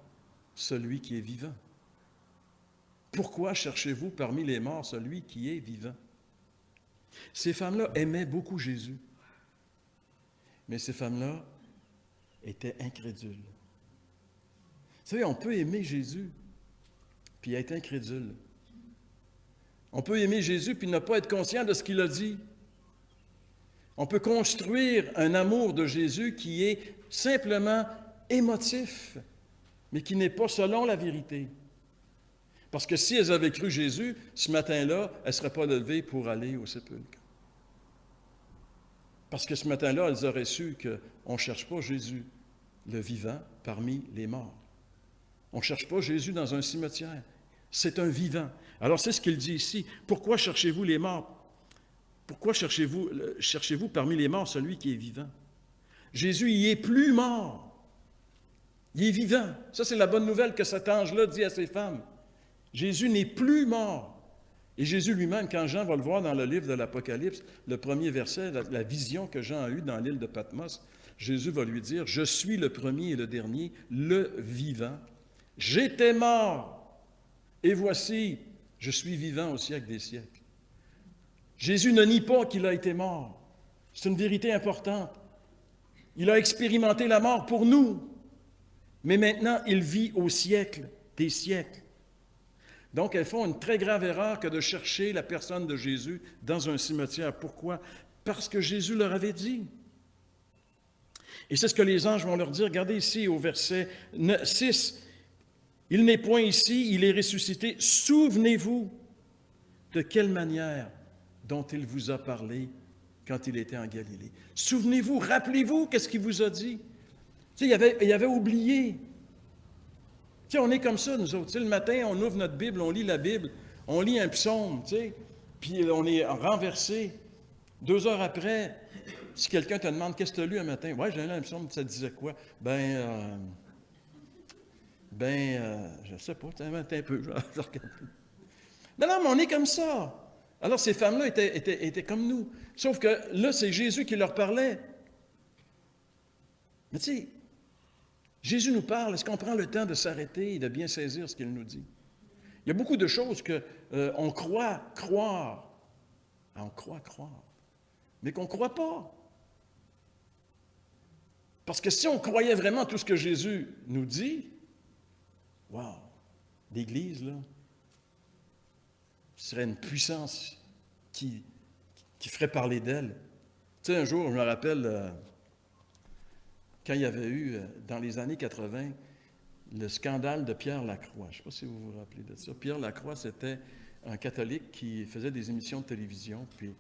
celui qui est vivant? Pourquoi cherchez-vous parmi les morts celui qui est vivant? Ces femmes-là aimaient beaucoup Jésus, mais ces femmes-là étaient incrédules. Vous savez, on peut aimer Jésus puis être incrédule. On peut aimer Jésus puis ne pas être conscient de ce qu'il a dit. On peut construire un amour de Jésus qui est simplement émotif, mais qui n'est pas selon la vérité. Parce que si elles avaient cru Jésus, ce matin-là, elles ne seraient pas levées pour aller au sépulcre. Parce que ce matin-là, elles auraient su qu'on ne cherche pas Jésus, le vivant, parmi les morts. On ne cherche pas Jésus dans un cimetière. C'est un vivant. Alors, c'est ce qu'il dit ici. Pourquoi cherchez-vous les morts? Pourquoi cherchez-vous parmi les morts celui qui est vivant? Jésus, il n'est plus mort. Il est vivant. Ça, c'est la bonne nouvelle que cet ange-là dit à ces femmes. Jésus n'est plus mort. Et Jésus lui-même, quand Jean va le voir dans le livre de l'Apocalypse, le premier verset, la vision que Jean a eue dans l'île de Patmos, Jésus va lui dire, « Je suis le premier et le dernier, le vivant. J'étais mort, et voici, je suis vivant au siècle des siècles. » Jésus ne nie pas qu'il a été mort. C'est une vérité importante. Il a expérimenté la mort pour nous, mais maintenant, il vit au siècle des siècles. Donc, elles font une très grave erreur que de chercher la personne de Jésus dans un cimetière. Pourquoi? Parce que Jésus leur avait dit. Et c'est ce que les anges vont leur dire. Regardez ici au verset 6. « Il n'est point ici, il est ressuscité. Souvenez-vous de quelle manière dont il vous a parlé quand il était en Galilée. Souvenez-vous, rappelez-vous qu'est-ce qu'il vous a dit. » Tu sais, il avait oublié. Tu sais, on est comme ça, nous autres. Tu sais, le matin, on ouvre notre Bible, on lit la Bible, on lit un psaume, tu sais, puis on est renversé. 2 heures après, si quelqu'un te demande « Qu'est-ce que tu as lu un matin? » « Ouais, j'ai lu un psaume, ça disait quoi? » Je ne sais pas, un peu. Non, mais on est comme ça. Alors, ces femmes-là étaient comme nous. Sauf que là, c'est Jésus qui leur parlait. Mais tu sais, Jésus nous parle, est-ce qu'on prend le temps de s'arrêter et de bien saisir ce qu'il nous dit? Il y a beaucoup de choses qu'on croit croire. On croit croire, mais qu'on ne croit pas. Parce que si on croyait vraiment tout ce que Jésus nous dit, wow, l'Église, là, ce serait une puissance qui ferait parler d'elle. Tu sais, un jour, je me rappelle, quand il y avait eu, dans les années 80, le scandale de Pierre Lacroix. Je ne sais pas si vous vous rappelez de ça. Pierre Lacroix, c'était un catholique qui faisait des émissions de télévision. Puis,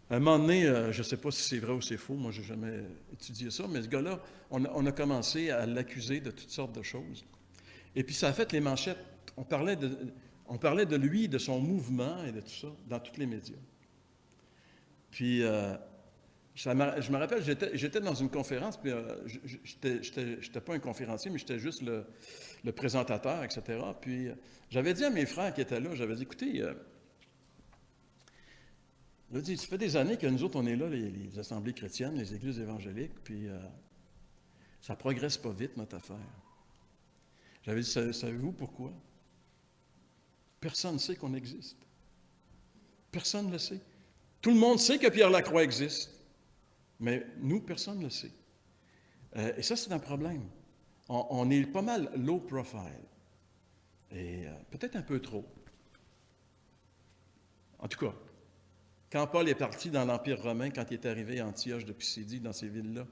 à un moment donné, je ne sais pas si c'est vrai ou c'est faux, moi, je n'ai jamais étudié ça, mais ce gars-là, on a commencé à l'accuser de toutes sortes de choses. Et puis, ça a fait les manchettes. On parlait de lui, de son mouvement et de tout ça, dans tous les médias. Puis, je me rappelle, j'étais dans une conférence, puis je n'étais pas un conférencier, mais j'étais juste le présentateur, etc. Puis, j'avais dit à mes frères qui étaient là, j'avais dit, écoutez, ça fait des années que nous autres, on est là, les assemblées chrétiennes, les églises évangéliques, puis ça ne progresse pas vite, notre affaire. J'avais dit, savez-vous pourquoi? Personne ne sait qu'on existe. Personne ne le sait. Tout le monde sait que Pierre Lacroix existe, mais nous, personne ne le sait. Et ça, c'est un problème. On est pas mal low profile, et peut-être un peu trop. En tout cas, quand Paul est parti dans l'Empire romain, quand il est arrivé à Antioche de Pisidie, dans ces villes-là,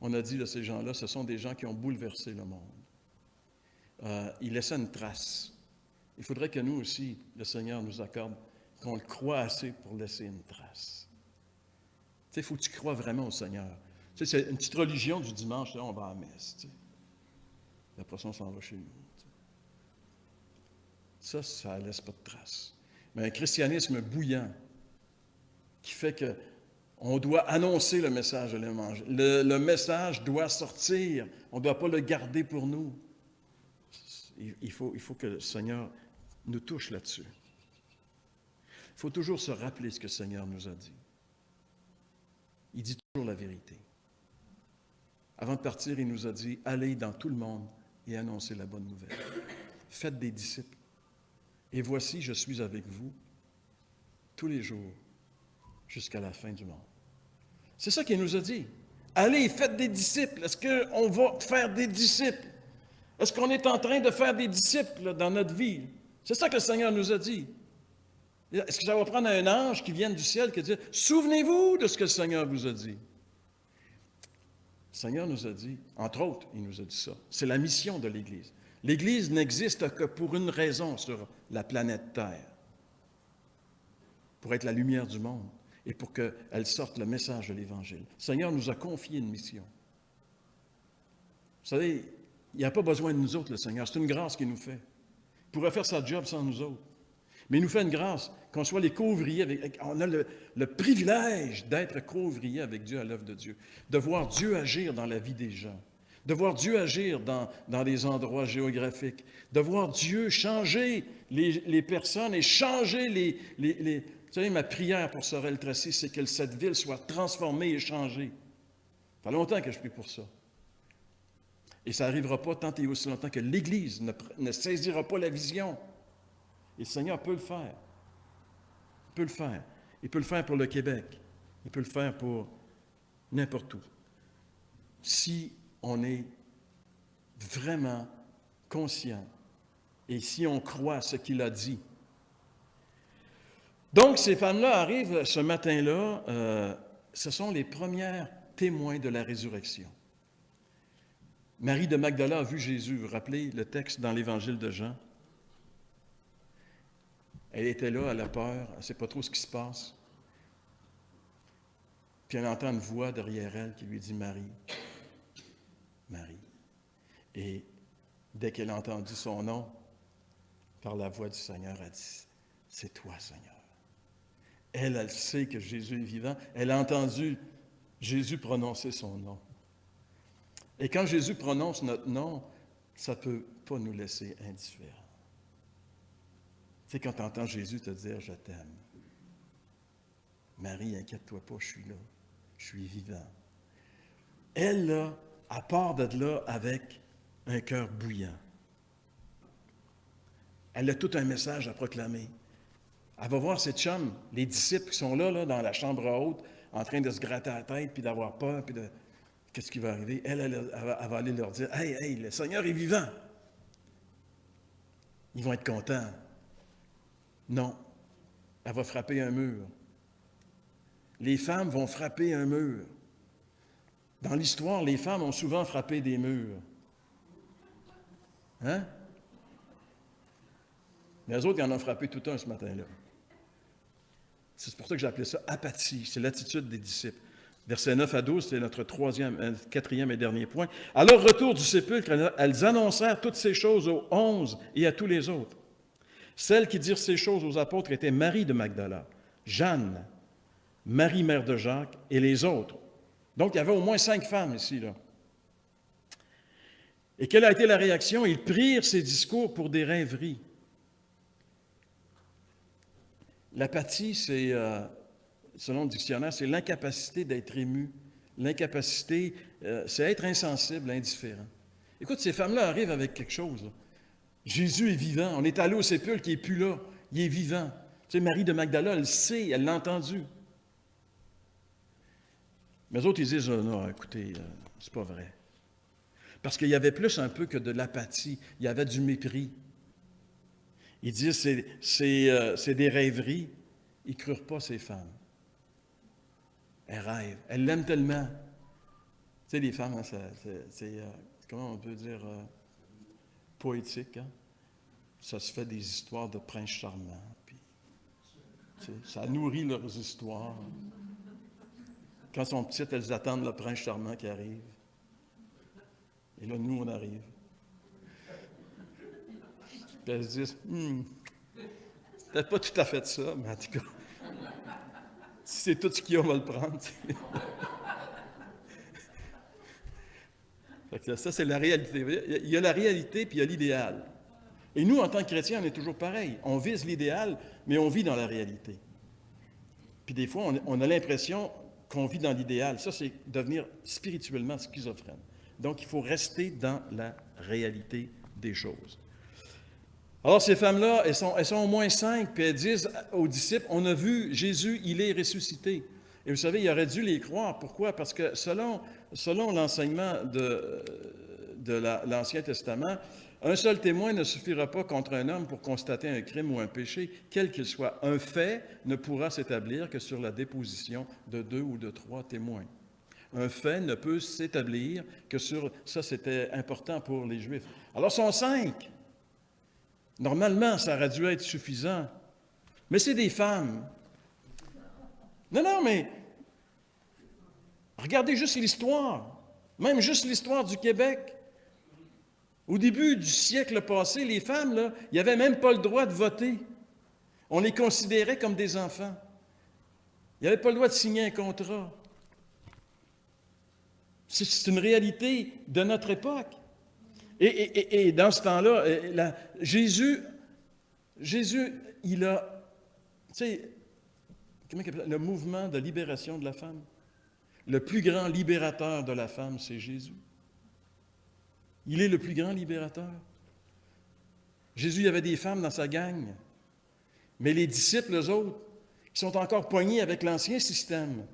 on a dit, là, ces gens-là, ce sont des gens qui ont bouleversé le monde. Ils laissaient une trace. Il faudrait que nous aussi, le Seigneur nous accorde qu'on le croit assez pour laisser une trace. Tu sais, il faut que tu crois vraiment au Seigneur. Tu sais, c'est une petite religion du dimanche, là, on va à la messe. Tu sais. Après ça, on s'en va chez nous. Tu sais. Ça ne laisse pas de trace. Mais un christianisme bouillant, qui fait qu'on doit annoncer le message de l'Évangile. Le message doit sortir. On ne doit pas le garder pour nous. Il faut que le Seigneur nous touche là-dessus. Il faut toujours se rappeler ce que le Seigneur nous a dit. Il dit toujours la vérité. Avant de partir, il nous a dit, allez dans tout le monde et annoncez la bonne nouvelle. Faites des disciples. Et voici, je suis avec vous tous les jours jusqu'à la fin du monde. C'est ça qu'il nous a dit. Allez, faites des disciples. Est-ce qu'on va faire des disciples? Est-ce qu'on est en train de faire des disciples dans notre vie? C'est ça que le Seigneur nous a dit. Est-ce que ça va prendre un ange qui vienne du ciel qui dit, souvenez-vous de ce que le Seigneur vous a dit? Le Seigneur nous a dit, entre autres, il nous a dit ça. C'est la mission de l'Église. L'Église n'existe que pour une raison sur la planète Terre. Pour être la lumière du monde et pour qu'elle sorte le message de l'Évangile. Le Seigneur nous a confié une mission. Vous savez, il n'y a pas besoin de nous autres, le Seigneur. C'est une grâce qu'il nous fait. Il pourrait faire sa job sans nous autres. Mais il nous fait une grâce, qu'on soit les co-ouvriers. On a le privilège d'être co-ouvriers avec Dieu à l'œuvre de Dieu. De voir Dieu agir dans la vie des gens. De voir Dieu agir dans des endroits géographiques. De voir Dieu changer les personnes et changer les vous savez, ma prière pour Sorel-Tracy, c'est que cette ville soit transformée et changée. Ça fait longtemps que je prie pour ça. Et ça n'arrivera pas tant et aussi longtemps que l'Église ne saisira pas la vision. Et le Seigneur peut le faire. Il peut le faire. Il peut le faire pour le Québec. Il peut le faire pour n'importe où. Si on est vraiment conscient et si on croit ce qu'il a dit. Donc, ces femmes-là arrivent ce matin-là, ce sont les premières témoins de la résurrection. Marie de Magdala a vu Jésus. Vous vous rappelez le texte dans l'Évangile de Jean? Elle était là, elle a peur, elle ne sait pas trop ce qui se passe. Puis elle entend une voix derrière elle qui lui dit « Marie, Marie ». Et dès qu'elle a entendu son nom, par la voix du Seigneur, elle dit « C'est toi, Seigneur ». Elle sait que Jésus est vivant. Elle a entendu Jésus prononcer son nom. Et quand Jésus prononce notre nom, ça ne peut pas nous laisser indifférents. Tu sais, quand tu entends Jésus te dire « Je t'aime », Marie, inquiète-toi pas, je suis là, je suis vivant. Elle, là, elle part de là avec un cœur bouillant. Elle a tout un message à proclamer. Elle va voir ses chums, les disciples qui sont là, dans la chambre haute, en train de se gratter la tête, puis d'avoir peur, puis de... Qu'est-ce qui va arriver? Elle va aller leur dire, « Hey, le Seigneur est vivant! » Ils vont être contents. Non. Elle va frapper un mur. Les femmes vont frapper un mur. Dans l'histoire, les femmes ont souvent frappé des murs. Hein? Mais les autres, ils en ont frappé tout un ce matin-là. C'est pour ça que j'ai appelé ça apathie. C'est l'attitude des disciples. Versets 9 à 12, c'est notre quatrième et dernier point. À leur retour du sépulcre, elles annoncèrent toutes ces choses aux 11 et à tous les autres. Celles qui dirent ces choses aux apôtres étaient Marie de Magdala, Jeanne, Marie, mère de Jacques, et les autres. Donc, il y avait au moins 5 femmes ici, là. Et quelle a été la réaction? Ils prirent ces discours pour des rêveries. L'apathie, c'est, selon le dictionnaire, c'est l'incapacité d'être ému. L'incapacité, c'est être insensible, indifférent. Écoute, ces femmes-là arrivent avec quelque chose, là. Jésus est vivant. On est allé au sépulcre, il n'est plus là. Il est vivant. Tu sais, Marie de Magdala, elle le sait, elle l'a entendu. Mais les autres, ils disent, non, écoutez, c'est pas vrai. Parce qu'il y avait plus un peu que de l'apathie. Il y avait du mépris. Ils disent, c'est des rêveries. Ils ne crurent pas ces femmes. Elles rêvent. Elles l'aiment tellement. Tu sais, les femmes, hein, c'est comment on peut dire, poétique. Hein? Ça se fait des histoires de princes charmants. Puis, ça nourrit leurs histoires. Quand elles sont petites, elles attendent le prince charmant qui arrive. Et là, nous, on arrive. Puis elles se disent, c'est peut-être pas tout à fait ça, mais en tout cas, si c'est tout ce qu'il y a, on va le prendre. Ça, c'est la réalité. Il y a la réalité, puis il y a l'idéal. Et nous, en tant que chrétiens, on est toujours pareil. On vise l'idéal, mais on vit dans la réalité. Puis des fois, on a l'impression qu'on vit dans l'idéal. Ça, c'est devenir spirituellement schizophrène. Donc, il faut rester dans la réalité des choses. Alors, ces femmes-là, elles sont au moins 5, puis elles disent aux disciples, on a vu Jésus, il est ressuscité. Et vous savez, il aurait dû les croire. Pourquoi? Parce que selon l'enseignement de l'Ancien Testament, un seul témoin ne suffira pas contre un homme pour constater un crime ou un péché, quel qu'il soit. Un fait ne pourra s'établir que sur la déposition de 2 ou de 3 témoins. Un fait ne peut s'établir que sur... Ça, c'était important pour les Juifs. Alors, sont 5. Normalement, ça aurait dû être suffisant. Mais c'est des femmes. Non, mais regardez juste l'histoire. Même juste l'histoire du Québec. Au début du siècle passé, les femmes, là, ils n'avaient même pas le droit de voter. On les considérait comme des enfants. Ils n'avaient pas le droit de signer un contrat. C'est une réalité de notre époque. Et dans ce temps-là, Jésus, il a, tu sais, le mouvement de libération de la femme. Le plus grand libérateur de la femme, c'est Jésus. Il est le plus grand libérateur. Jésus, il y avait des femmes dans sa gang. Mais les disciples, eux autres, qui sont encore poignés avec l'ancien système,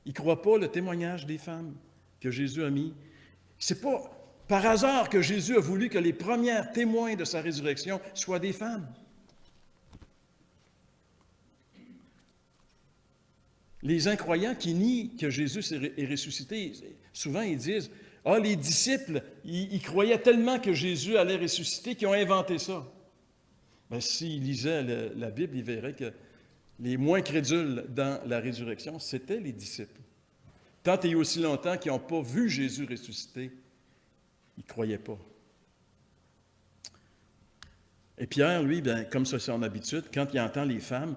ils ne croient pas le témoignage des femmes que Jésus a mis. C'est pas par hasard que Jésus a voulu que les premiers témoins de sa résurrection soient des femmes. Les incroyants qui nient que Jésus est ressuscité, souvent ils disent, « Ah, les disciples, ils croyaient tellement que Jésus allait ressusciter qu'ils ont inventé ça. » Bien, s'ils lisaient la Bible, ils verraient que les moins crédules dans la résurrection, c'était les disciples. Tant et aussi longtemps qu'ils n'ont pas vu Jésus ressusciter, ils ne croyaient pas. Et Pierre, lui, bien, comme c'est son habitude, quand il entend les femmes,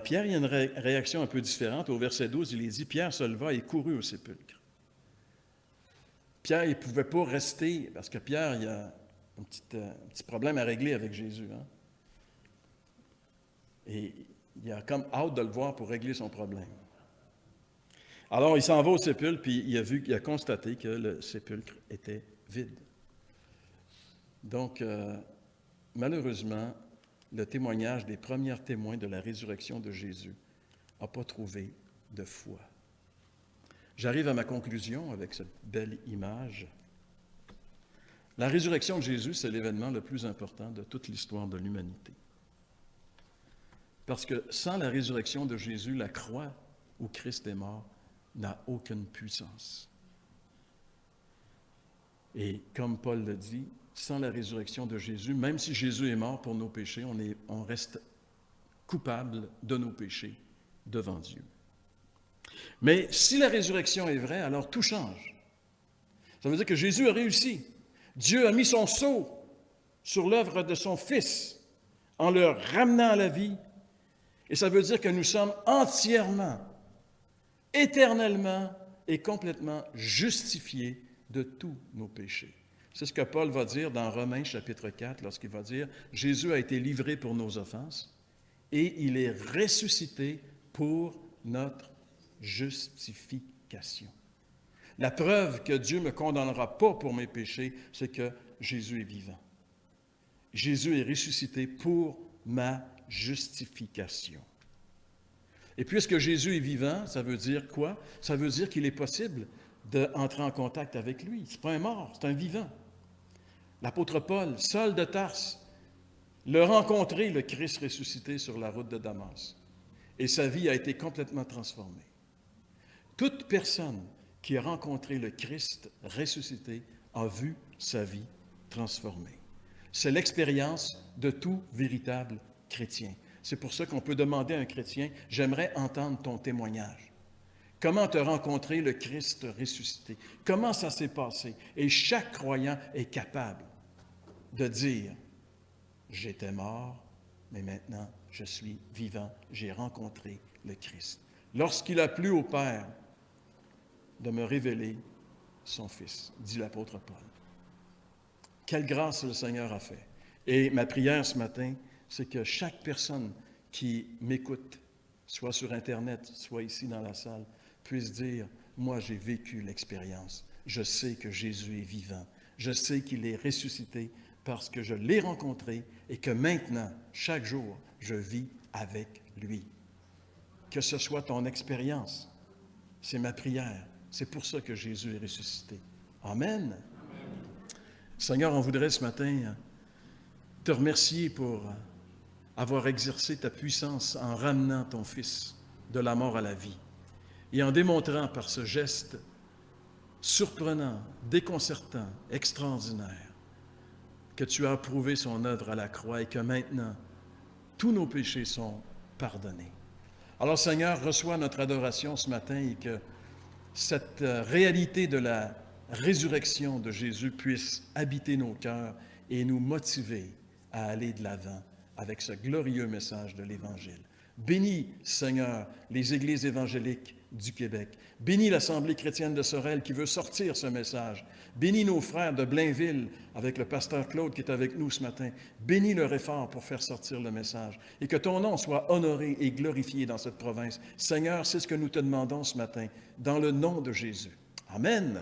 Pierre, il y a une réaction un peu différente. Au verset 12, il est dit, Pierre se leva et courut au sépulcre. Pierre, il ne pouvait pas rester, parce que Pierre, il a un petit problème à régler avec Jésus. Hein? Et il a comme hâte de le voir pour régler son problème. Alors, il s'en va au sépulcre, puis il a constaté que le sépulcre était vide. Donc, malheureusement, le témoignage des premiers témoins de la résurrection de Jésus n'a pas trouvé de foi. J'arrive à ma conclusion avec cette belle image. La résurrection de Jésus, c'est l'événement le plus important de toute l'histoire de l'humanité. Parce que sans la résurrection de Jésus, la croix où Christ est mort n'a aucune puissance. Et comme Paul le dit, sans la résurrection de Jésus, même si Jésus est mort pour nos péchés, on reste coupable de nos péchés devant Dieu. Mais si la résurrection est vraie, alors tout change. Ça veut dire que Jésus a réussi. Dieu a mis son sceau sur l'œuvre de son Fils en le ramenant à la vie. Et ça veut dire que nous sommes entièrement, éternellement et complètement justifiés de tous nos péchés. C'est ce que Paul va dire dans Romains chapitre 4 lorsqu'il va dire « Jésus a été livré pour nos offenses et il est ressuscité pour notre justification. » La preuve que Dieu ne me condamnera pas pour mes péchés, c'est que Jésus est vivant. Jésus est ressuscité pour ma justification. Et puisque Jésus est vivant, ça veut dire quoi? Ça veut dire qu'il est possible d'entrer en contact avec lui. Ce n'est pas un mort, c'est un vivant. L'apôtre Paul, Saul de Tarse, l'a rencontré, le Christ ressuscité sur la route de Damas. Et sa vie a été complètement transformée. Toute personne qui a rencontré le Christ ressuscité a vu sa vie transformée. C'est l'expérience de tout véritable chrétien. C'est pour ça qu'on peut demander à un chrétien, « J'aimerais entendre ton témoignage. Comment tu as rencontré le Christ ressuscité? Comment ça s'est passé? » Et chaque croyant est capable de dire, « J'étais mort, mais maintenant je suis vivant, j'ai rencontré le Christ. » Lorsqu'il a plu au Père de me révéler son Fils, dit l'apôtre Paul. Quelle grâce le Seigneur a fait. Et ma prière ce matin, c'est que chaque personne qui m'écoute, soit sur Internet, soit ici dans la salle, puisse dire, moi j'ai vécu l'expérience. Je sais que Jésus est vivant. Je sais qu'il est ressuscité parce que je l'ai rencontré et que maintenant, chaque jour, je vis avec lui. Que ce soit ton expérience. C'est ma prière. C'est pour ça que Jésus est ressuscité. Amen. Seigneur, on voudrait ce matin te remercier pour avoir exercé ta puissance en ramenant ton Fils de la mort à la vie et en démontrant par ce geste surprenant, déconcertant, extraordinaire, que tu as approuvé son œuvre à la croix et que maintenant, tous nos péchés sont pardonnés. Alors Seigneur, reçois notre adoration ce matin et que cette réalité de la résurrection de Jésus puisse habiter nos cœurs et nous motiver à aller de l'avant avec ce glorieux message de l'Évangile. Bénis, Seigneur, les églises évangéliques du Québec. Bénis l'Assemblée chrétienne de Sorel qui veut sortir ce message. Bénis nos frères de Blainville avec le pasteur Claude qui est avec nous ce matin. Bénis leur effort pour faire sortir le message et que ton nom soit honoré et glorifié dans cette province. Seigneur, c'est ce que nous te demandons ce matin, dans le nom de Jésus. Amen.